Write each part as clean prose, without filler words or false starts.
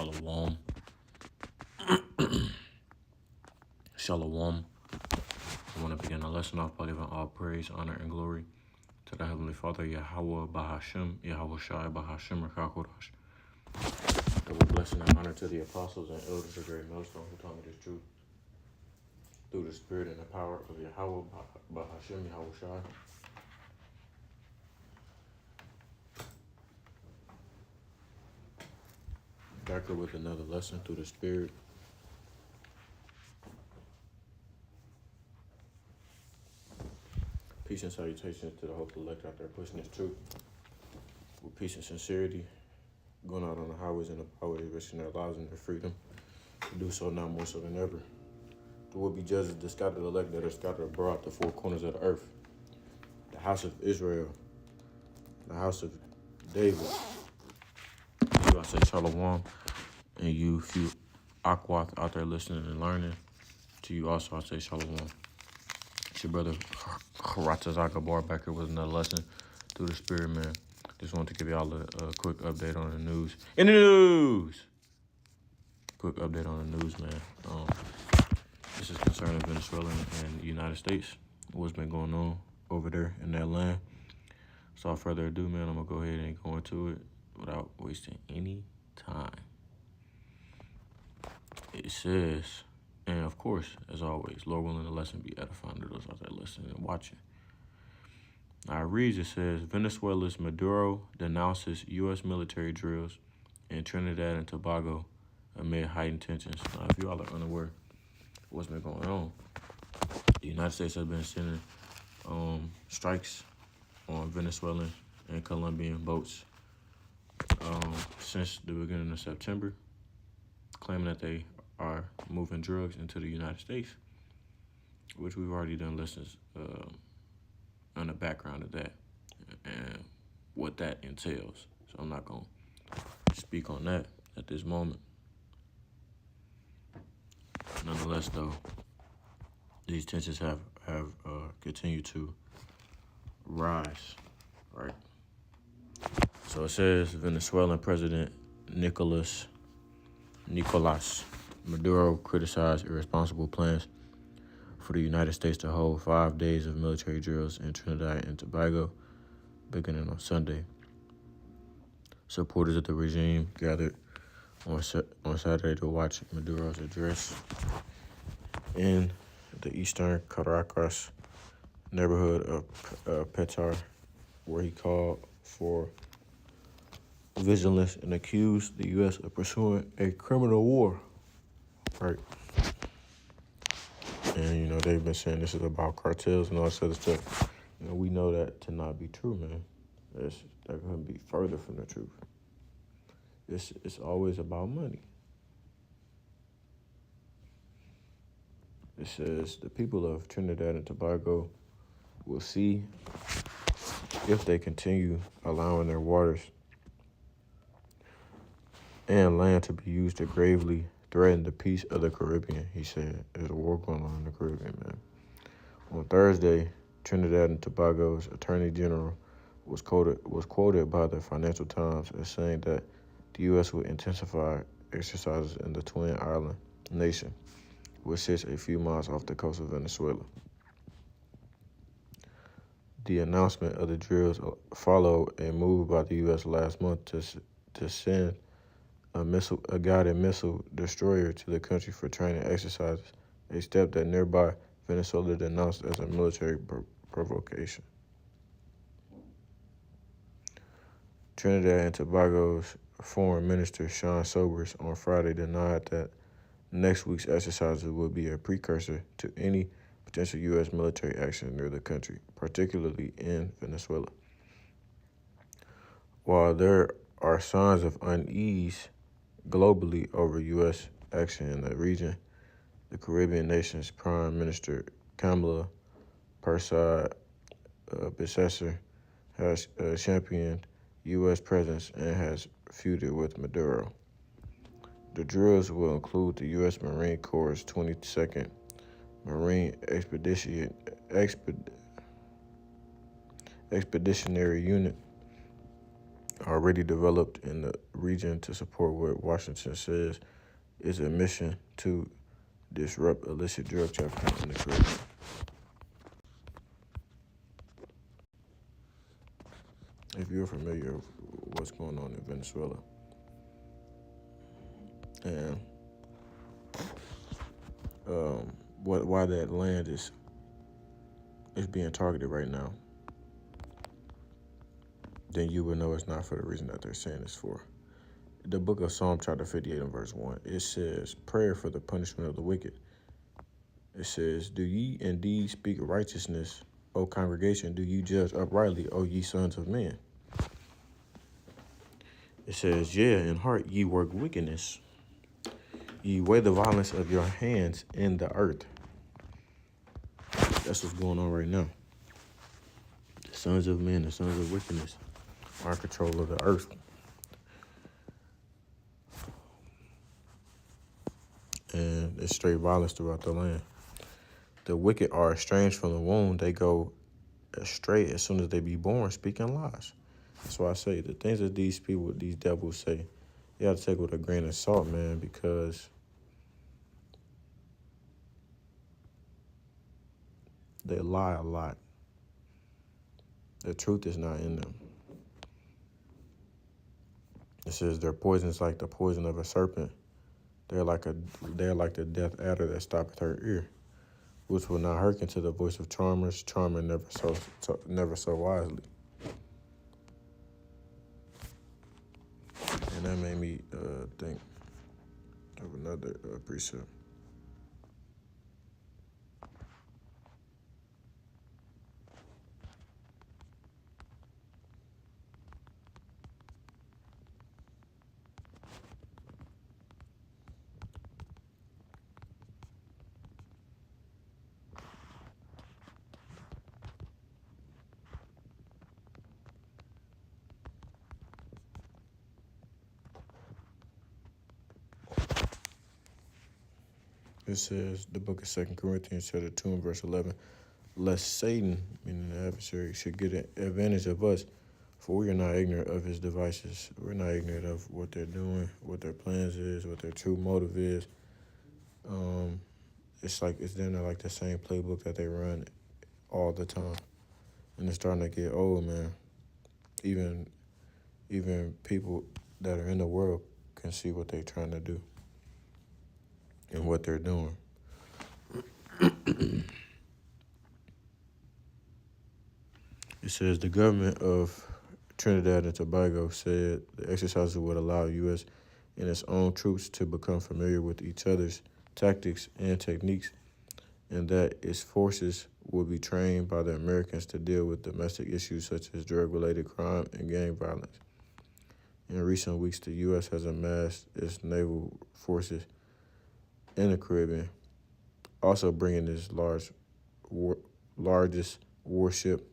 Shalom. Shalom. I want to begin our lesson off by giving all praise, honor, and glory to the Heavenly Father, Yahweh Bahashem, Yahweh Shai Bahashem Rakakodash. Double blessing and honor to the apostles and elders of Great Millstone who taught me this truth through the spirit and the power of Yahweh Bahashem, Yahweh Shai. Back here with another lesson through the spirit. Peace and salutations to the hope elect out there pushing this truth with peace and sincerity, going out on the highways and the byways, risking their lives and their freedom, to do so now more so than ever. There will be judges, the scattered elect that are scattered abroad, the four corners of the earth, the house of Israel, the house of David. You, I say Shalom, and you, if you Akwath out there listening and learning, to you also I say Shalom. It's your brother Haratazaka Bar back here with another lesson through the spirit, man. Just wanted to give y'all a quick update on the news. In the news! Quick update on the news, man. This is concerning Venezuela and the United States. What's been going on over there in that land. So without further ado, man, I'm going to go ahead and go into it without wasting any time. It says, and of course, as always, Lord willing, the lesson be edifying to those out there listening and watching. Now it reads, it says, Venezuela's Maduro denounces U.S. military drills in Trinidad and Tobago amid heightened tensions. Now, if you all are unaware of what's been going on, the United States has been sending strikes on Venezuelan and Colombian boats since the beginning of September, claiming that they are moving drugs into the United States, which we've already done lessons on the background of that and what that entails. So I'm not going to speak on that at this moment. Nonetheless, though, these tensions have continued to rise, right? So it says Venezuelan President Nicolas Maduro criticized irresponsible plans for the United States to hold 5 days of military drills in Trinidad and Tobago beginning on Sunday. Supporters of the regime gathered on Saturday to watch Maduro's address in the eastern Caracas neighborhood of Petar, where he called for vigilance and accused the U.S. of pursuing a criminal war. Right. And, they've been saying this is about cartels and all this other stuff. We know that to not be true, man. That couldn't be further from the truth. It's always about money. It says the people of Trinidad and Tobago will see if they continue allowing their waters and land to be used to gravely threaten the peace of the Caribbean, he said. There's a war going on in the Caribbean, man. On Thursday, Trinidad and Tobago's Attorney General was quoted by the Financial Times as saying that the U.S. would intensify exercises in the Twin Island nation, which sits a few miles off the coast of Venezuela. The announcement of the drills followed a move by the U.S. last month to send a guided missile destroyer to the country for training exercises, a step that nearby Venezuela denounced as a military provocation. Trinidad and Tobago's Foreign Minister Sean Sobers on Friday denied that next week's exercises would be a precursor to any potential U.S. military action near the country, particularly in Venezuela. While there are signs of unease globally over U.S. action in the region, the Caribbean nation's Prime Minister Kamala Persad-Bissessar has championed U.S. presence and has feuded with Maduro. The drills will include the U.S. Marine Corps' 22nd Marine Expeditionary Unit, already developed in the region to support what Washington says is a mission to disrupt illicit drug trafficking in the Caribbean. If you're familiar with what's going on in Venezuela and why that land is being targeted right now, then you would know it's not for the reason that they're saying it's for. The book of Psalm chapter 58 and verse 1, it says, prayer for the punishment of the wicked. It says, do ye indeed speak righteousness, O congregation? Do ye judge uprightly, O ye sons of men? It says, yeah, in heart ye work wickedness. Ye weigh the violence of your hands in the earth. That's what's going on right now. The sons of men, the sons of wickedness, are in control of the earth. And it's straight violence throughout the land. The wicked are estranged from the womb. They go astray as soon as they be born, speaking lies. That's why I say the things that these people, these devils say, you have to take it with a grain of salt, man, because they lie a lot. The truth is not in them. It says their poison is like the poison of a serpent. They're like the death adder that stoppeth her ear, which will not hearken to the voice of charmers, charming never so wisely. And that made me think of another precept. It says, the book of 2 Corinthians chapter 2 and verse 11, lest Satan, meaning the adversary, should get an advantage of us, for we are not ignorant of his devices. We're not ignorant of what they're doing, what their plans is, what their true motive is. It's then like the same playbook that they run all the time. And it's starting to get old, man. Even people that are in the world can see what they're trying to do and what they're doing. It says the government of Trinidad and Tobago said the exercises would allow U.S. and its own troops to become familiar with each other's tactics and techniques, and that its forces will be trained by the Americans to deal with domestic issues such as drug-related crime and gang violence. In recent weeks, the U.S. has amassed its naval forces in the Caribbean, also bringing its largest warship,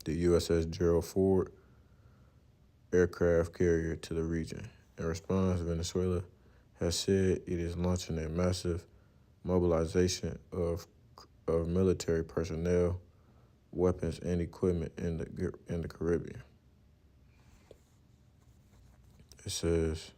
the USS Gerald Ford aircraft carrier, to the region. In response, Venezuela has said it is launching a massive mobilization of military personnel, weapons, and equipment in the Caribbean. It says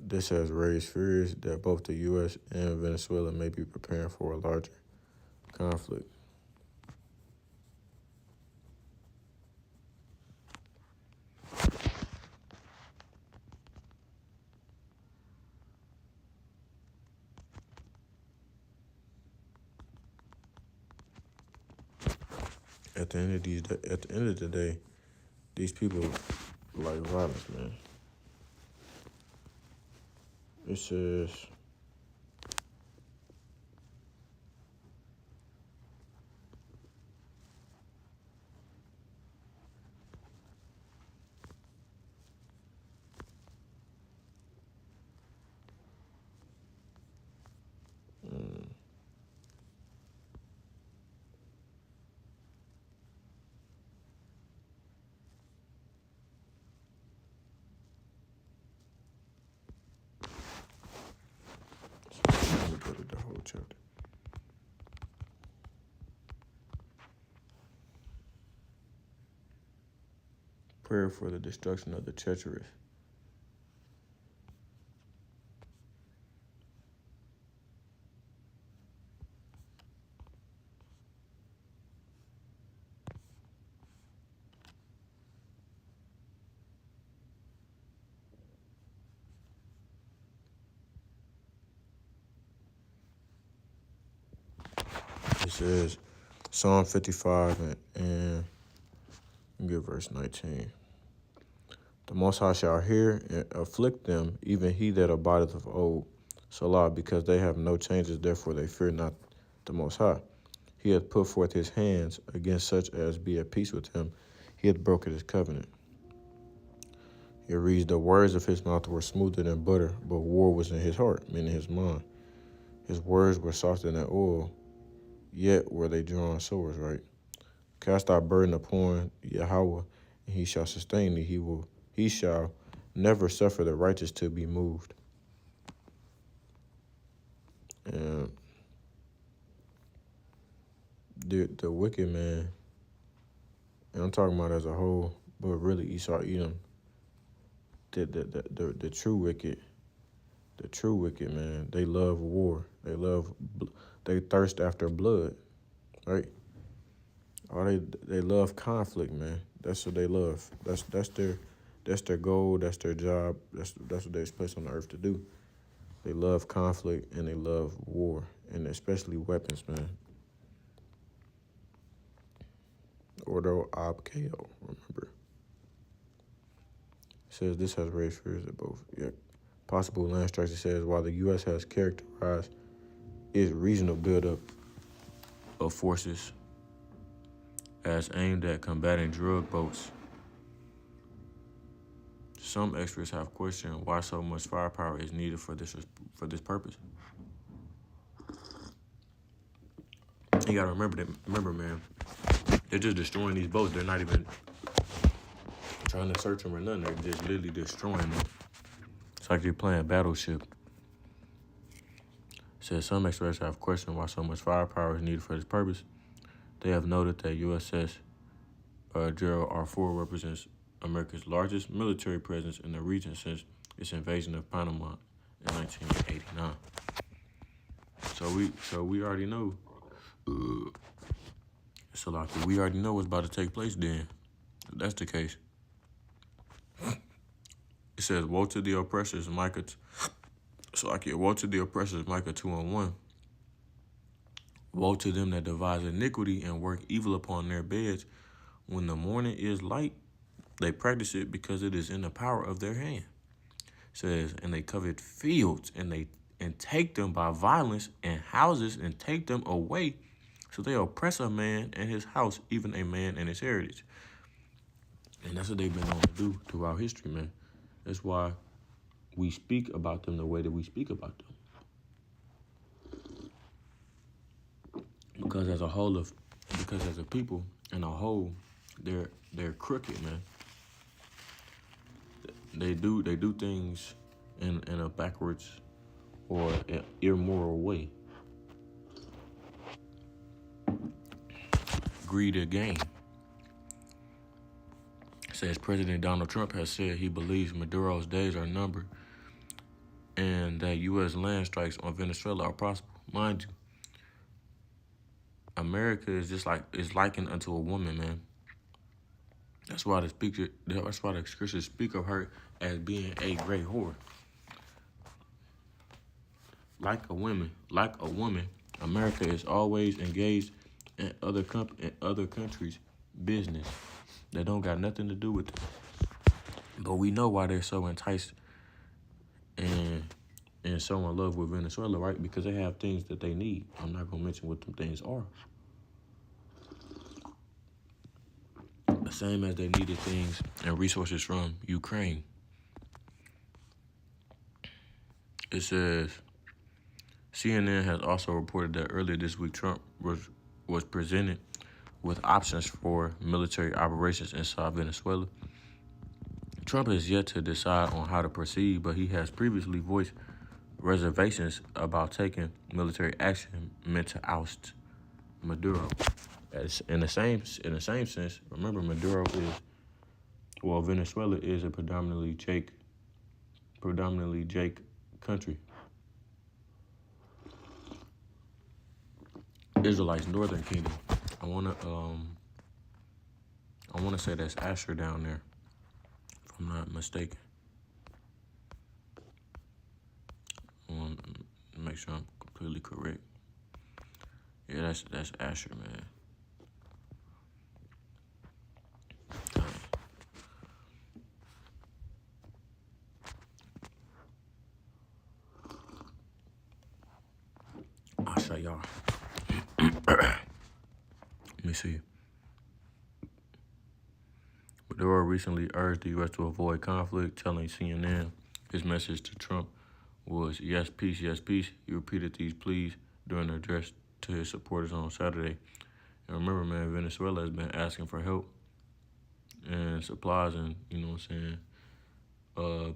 this has raised fears that both the U.S. and Venezuela may be preparing for a larger conflict. At the end of the day, these people like violence, man. It says, let me go to the whole chapter. prayer for the destruction of the treacherous. It says, Psalm 55 and get verse 19. The Most High shall hear and afflict them, even he that abideth of old. Salah, because they have no changes, therefore they fear not the Most High. He hath put forth his hands against such as be at peace with him. He hath broken his covenant. It reads, the words of his mouth were smoother than butter, but war was in his heart, meaning his mind. His words were softer than oil, yet were they drawn swords, right? Cast thy burden upon Yahweh, and he shall sustain thee. He shall never suffer the righteous to be moved. And the wicked man, and I'm talking about as a whole, but really Esau, Edom, the true wicked, man, they love war. They thirst after blood, right? Or they love conflict, man. That's what they love. That's their goal. That's their job. That's what they're placed on the earth to do. They love conflict and they love war, and especially weapons, man. Ordo ab chaos, remember. It says this has raised fears of both. Yeah. Possible land strikes. It says while the U.S. has characterized its regional buildup of forces as aimed at combating drug boats, some experts have questioned why so much firepower is needed for this purpose. You gotta remember, man, they're just destroying these boats. They're not even trying to search them or nothing. They're just literally destroying them. It's like you're playing Battleship. It says some experts have questioned why so much firepower is needed for this purpose. They have noted that USS Gerald R. Ford represents America's largest military presence in the region since its invasion of Panama in 1989. So we already know. So like we already know what's about to take place then. If that's the case. It says, woe to the oppressors, Micah. Woe to the oppressors, Micah 2:1. Woe to them that devise iniquity and work evil upon their beds. When the morning is light, they practice it because it is in the power of their hand. It says, and they covet fields and take them by violence, and houses and take them away. So they oppress a man and his house, even a man and his heritage. And that's what they've been able to do throughout history, man. That's why we speak about them the way that we speak about them. Because as a people and a whole, they're crooked, man. They do things in a backwards or an immoral way. Greed of gain. Says President Donald Trump has said he believes Maduro's days are numbered and that U.S. land strikes on Venezuela are possible. Mind you, America is likened unto a woman, man. That's why the scriptures speak of her as being a great whore. Like a woman, America is always engaged in other countries' business that don't got nothing to do with it. But we know why they're so enticed and so in love with Venezuela, right? Because they have things that they need. I'm not gonna mention what them things are. The same as they needed things and resources from Ukraine. It says CNN has also reported that earlier this week Trump was presented with options for military operations inside Venezuela. Trump has yet to decide on how to proceed, but he has previously voiced reservations about taking military action meant to oust Maduro. In the same sense, remember Maduro Well, Venezuela is a predominantly Jake country. Israelites, Northern Kingdom. I wanna say that's Asher down there, if I'm not mistaken. I want to make sure I'm completely correct. Yeah, that's Asher, man. I'll show y'all. Let me see. Maduro recently urged the U.S. to avoid conflict, telling CNN his message to Trump was yes, peace, yes, peace. He repeated these pleas during an address to his supporters on Saturday. And remember, man, Venezuela has been asking for help and supplies and,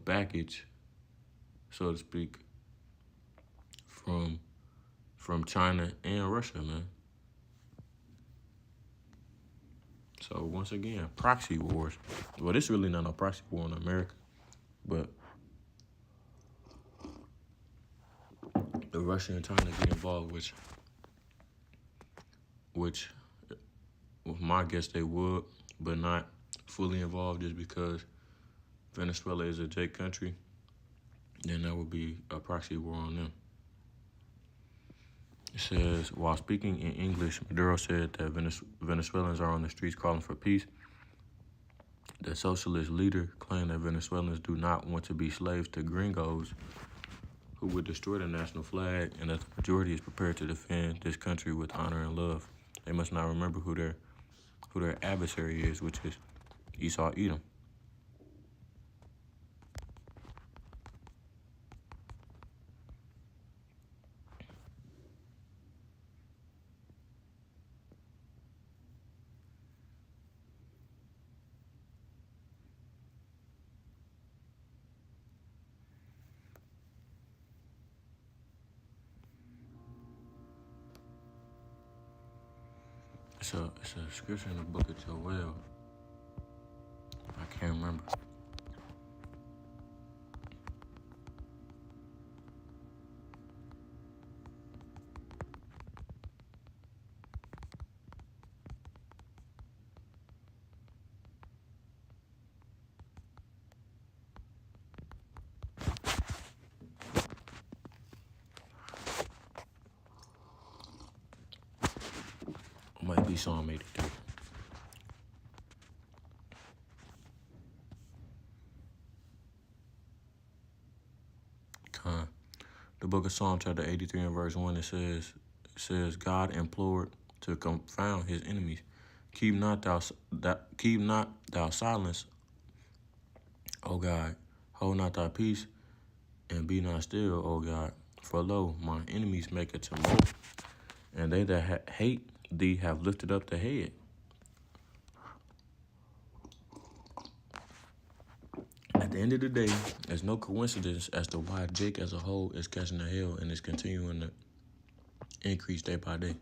baggage, so to speak, from China and Russia, man. So once again, proxy wars. Well, this really not a proxy war in America, but the Russia and China get involved, which with my guess they would, but not fully involved just because Venezuela is a Jake country, then that would be a proxy war on them. It says, while speaking in English, Maduro said that Venezuelans are on the streets calling for peace. The socialist leader claimed that Venezuelans do not want to be slaves to gringos who would destroy the national flag, and that the majority is prepared to defend this country with honor and love. They must not remember who their adversary is, which is Esau Edom. It's a scripture in the book of Joel. I can't remember. It might be Psalm 83. The book of Psalm chapter 83 and verse 1, it says, God implored to confound his enemies. Keep not thou silence, O God. Hold not thy peace, and be not still, O God. For lo, my enemies make a tumult, and they that hate thee have lifted up the head. At the end of the day, there's no coincidence as to why Jake as a whole is catching the hell and is continuing to increase day by day.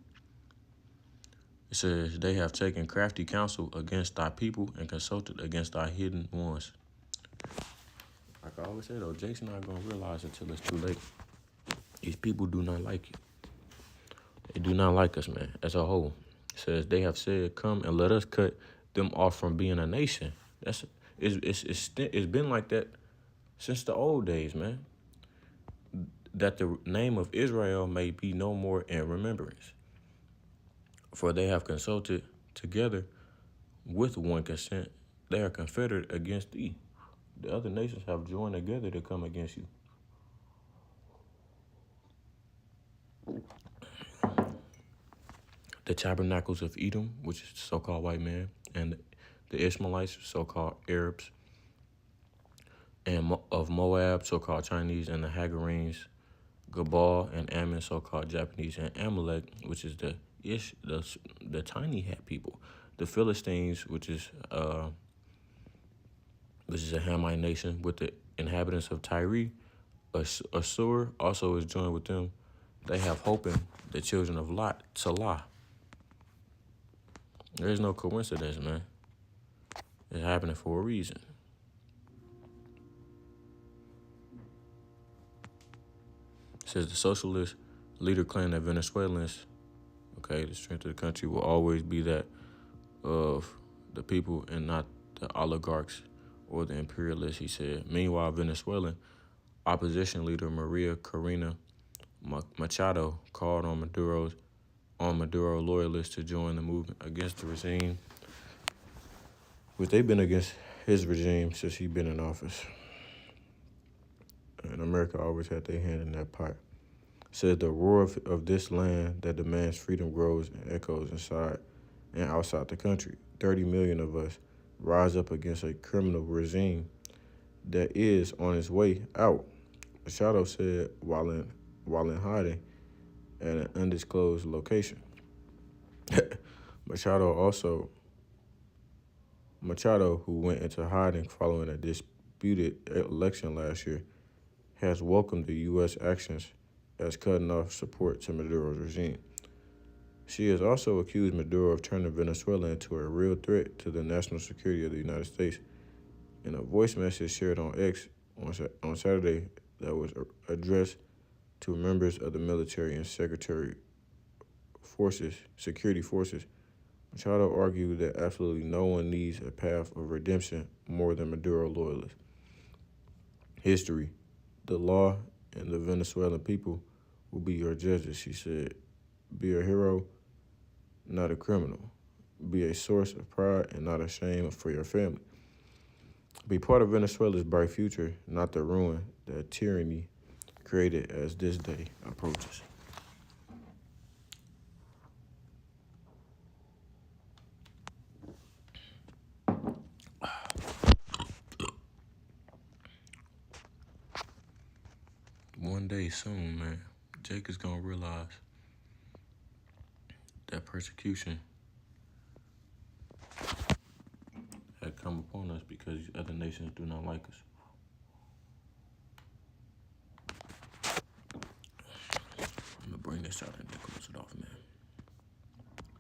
It says, they have taken crafty counsel against thy people and consulted against thy hidden ones. Like I always say, though, Jake's not going to realize until it's too late. These people do not like you. They do not like us, man, as a whole. It says, they have said, come and let us cut them off from being a nation. It's been like that since the old days, man. That the name of Israel may be no more in remembrance. For they have consulted together with one consent. They are confederate against thee. The other nations have joined together to come against you. The tabernacles of Edom, which is the so-called white man, and the Ishmaelites, so-called Arabs, and of Moab, so-called Chinese, and the Hagarenes, Gabal and Ammon, so-called Japanese, and Amalek, which is the tiny hat people. The Philistines, which is a Hamite nation, with the inhabitants of Tyre. Assur also is joined with them. They have hope in the children of Lot, Salah. There's no coincidence, man. It's happening for a reason. It says the socialist leader claimed that Venezuelans, the strength of the country will always be that of the people and not the oligarchs or the imperialists, he said. Meanwhile, Venezuelan opposition leader Maria Corina Machado called on Maduro loyalists to join the movement against the regime, which they've been against his regime since he's been in office. And America always had their hand in that pot. Said the roar of this land that demands freedom grows and echoes inside and outside the country. 30 million of us rise up against a criminal regime that is on its way out, Machado said while in hiding at an undisclosed location. Machado, who went into hiding following a disputed election last year, has welcomed the U.S. actions as cutting off support to Maduro's regime. She has also accused Maduro of turning Venezuela into a real threat to the national security of the United States. In a voice message shared on X on Saturday that was addressed to members of the military and security forces, Machado argued that absolutely no one needs a path of redemption more than Maduro loyalists. History, the law, and the Venezuelan people will be your judges, she said. Be a hero, not a criminal. Be a source of pride and not a shame for your family. Be part of Venezuela's bright future, not the ruin that tyranny created as this day approaches. One day soon, man, Jake is going to realize that persecution had come upon us because other nations do not like us. I'm going to bring this out and then close it off, man.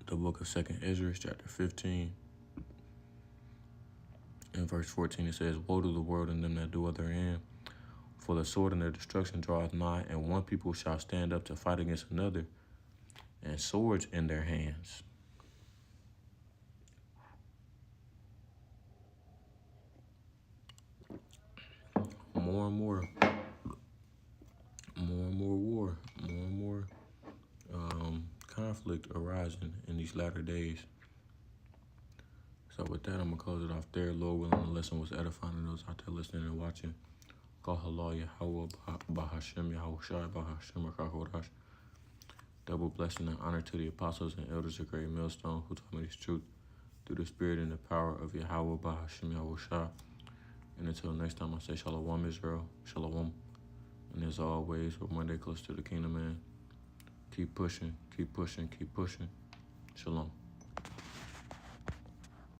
The book of 2nd Ezra, chapter 15, in verse 14, it says, Woe to the world and them that do therein, for the sword and their destruction draweth nigh, and one people shall stand up to fight against another, and swords in their hands. More and more war, more and more conflict arising in these latter days. So with that, I'm going to close it off there. Lord willing, the lesson was edifying to those out there listening and watching. Double blessing and honor to the apostles and elders of Great Millstone who taught me this truth through the spirit and the power of Yahweh Bahashem Yahushua. And until next time, I say Shalom Israel, Shalom. And as always, we're one day close to the kingdom, man. Keep pushing, keep pushing, keep pushing. Shalom.